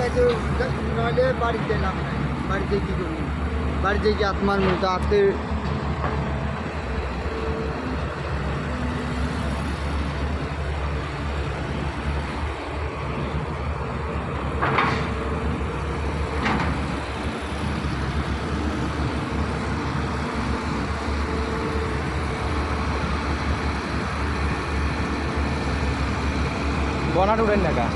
নইলে বাড়িতে নাম নাই, বাড়িতে কি করবি, বাড়িতে কি আত্মার মতো আত্মে বনাট উঠেন না কা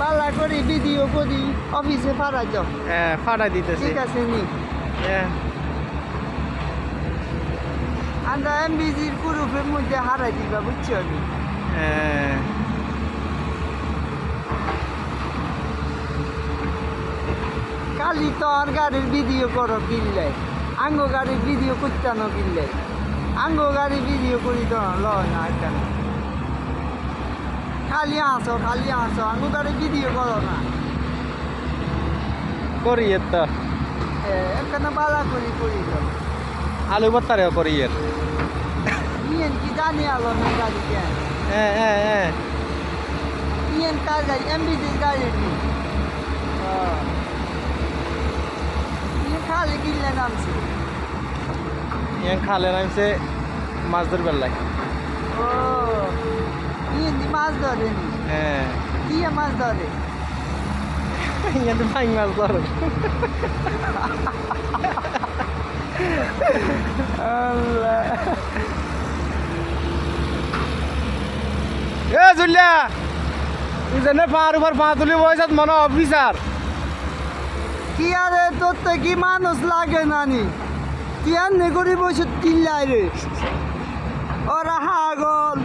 বালা করি ভিডিও করি অফিসে পাঠাই যাও। হ্যাঁ ফাটাই দিতেছি ঠিক আছে নি হ্যাঁ আমরা এমবিজির গ্রুপের মধ্যে হারাই দিবা বুঝছো আমি। হ্যাঁ কালি তো আর গাড়ির ভিডিও করো কিনলে, আঙ্গ গাড়ির ভিডিও করতে না কিনলে, আঙ্গ গাড়ির ভিডিও করি তো লয় না একটা না। খালি আসো আঙ্গ গাড়ির ভিডিও করো না। করি তো একখানা বালা করি তো আলু ভর্তারেও করি ইয়েন কি জানি আলো না গাড়ি কেন হ্যাঁ হ্যাঁ হ্যাঁ ইয়েন কার গাড়ি এমবিজির গাড়ি নি ইয়ে খালি কিনলে নামছি। ইয়াং খালে নামছে মাছ ধরবার লাগে ও ইয়েন দি মাছ ধরে নি, হ্যাঁ কি মাছ ধরে? ইয়াং ভাই মাছ ধরে আল্লাহ এ জুলিয়া তুই জানে পাহাড় উপর পা তুলি বয়সাত মনে অফিসার কি আরে তোর তো কি মানুষ লাগে নানি, তুই আর নেগরি বসে কিনলাই রে ওরা হাগল।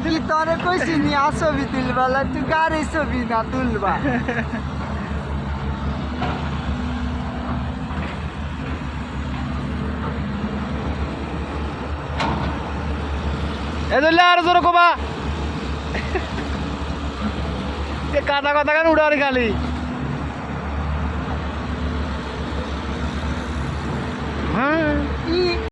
কি তোরে কইছি নি আর ছবি তুলবা, তুই গাড়ি ছবি না তুলবা। এ জুলিয়া আর জোরে কবা কাটা কথা কেন উড়ার খালি